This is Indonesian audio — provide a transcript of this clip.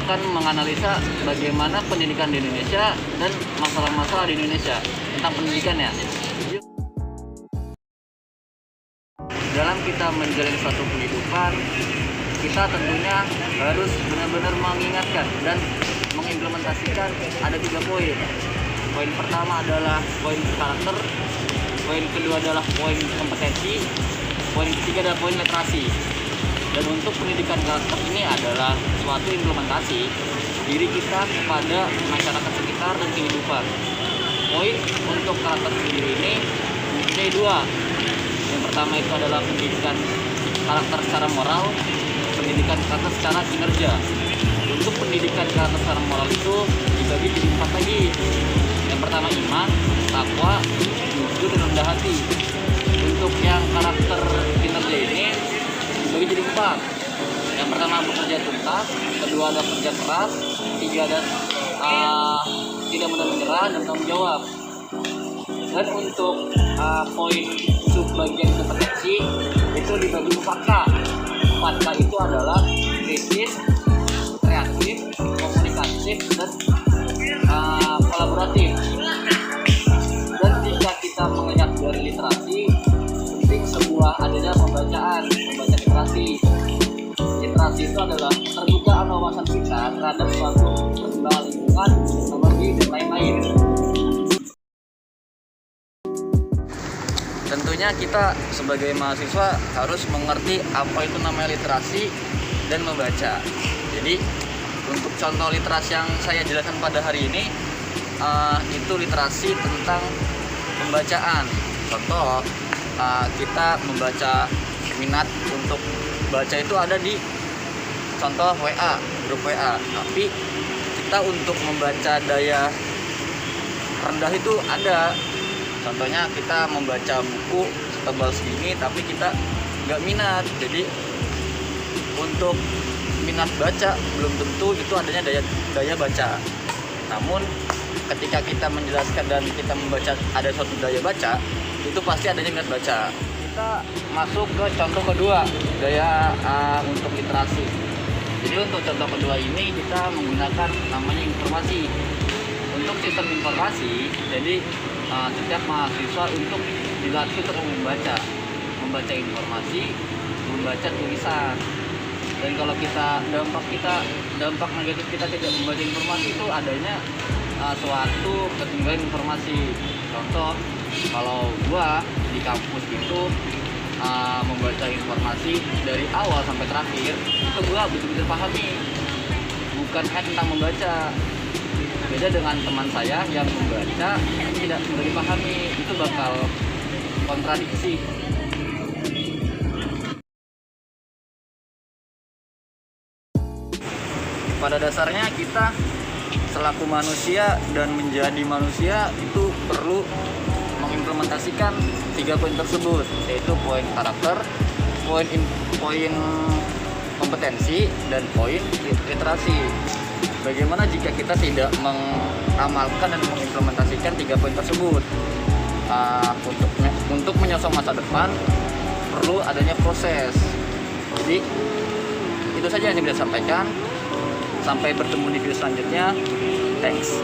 akan menganalisa bagaimana pendidikan di Indonesia dan masalah-masalah di Indonesia tentang pendidikan ya. Dalam kita menjalani suatu kehidupan, kita tentunya harus benar-benar mengingatkan dan mengimplementasikan ada 3 poin. Poin pertama adalah poin karakter, poin kedua adalah poin kompetensi, poin ketiga adalah poin literasi. Dan untuk pendidikan karakter ini adalah suatu implementasi diri kita kepada masyarakat sekitar dan kehidupan. Poin untuk karakter sendiri ini mempunyai 2. Yang pertama itu adalah pendidikan karakter secara moral, pendidikan karakter secara kinerja. Untuk pendidikan karakter secara moral itu dibagi jadi 4 lagi. Yang pertama iman, takwa, jujur, dan rendah hati. Untuk yang karakter kinerja ini dibagi jadi 4. Yang pertama bekerja tuntas, kedua ada kerja keras, ketiga ada tidak mudah menyerah dan tanggung jawab. Dan untuk poin subbagian kompetensi itu dibagi 4K. 4K itu adalah kritis, kreatif, komunikatif, dan kolaboratif. Dan jika kita melihat dari literasi, penting sebuah adanya membaca literasi. Literasi itu adalah terbukaan wawasan kita terhadap suatu perkembangan lingkungan, teknologi, dan lain-lain. Tentunya kita sebagai mahasiswa harus mengerti apa itu namanya literasi dan membaca. Jadi untuk contoh literasi yang saya jelaskan pada hari ini itu literasi tentang pembacaan. Contoh kita membaca, minat untuk baca itu ada di contoh WA, grup WA. Tapi kita untuk membaca daya rendah itu ada. Contohnya kita membaca buku setebal segini tapi kita nggak minat. Jadi untuk minat baca belum tentu itu adanya daya baca. Namun ketika kita menjelaskan dan kita membaca ada suatu daya baca, itu pasti adanya minat baca. Kita masuk ke contoh kedua, daya untuk literasi. Jadi untuk contoh kedua ini kita menggunakan namanya informasi. Untuk sistem informasi, jadi setiap mahasiswa untuk dilatih untuk membaca informasi, membaca tulisan. Dan kalau dampak negatif kita tidak membaca informasi itu adanya suatu ketinggalan informasi. Contoh, kalau gua di kampus itu membaca informasi dari awal sampai terakhir, itu gua betul-betul pahami, bukan hanya tentang membaca. Beda dengan teman saya yang membaca tapi tidak mudah dipahami, itu bakal kontradiksi. Pada dasarnya kita selaku manusia dan menjadi manusia itu perlu mengimplementasikan 3 poin tersebut, yaitu poin karakter, poin kompetensi, dan poin literasi. Bagaimana jika kita tidak mengamalkan dan mengimplementasikan 3 poin tersebut? Untuk menyosong masa depan perlu adanya proses. Jadi itu saja yang bisa sampaikan. Sampai bertemu di video selanjutnya. Thanks.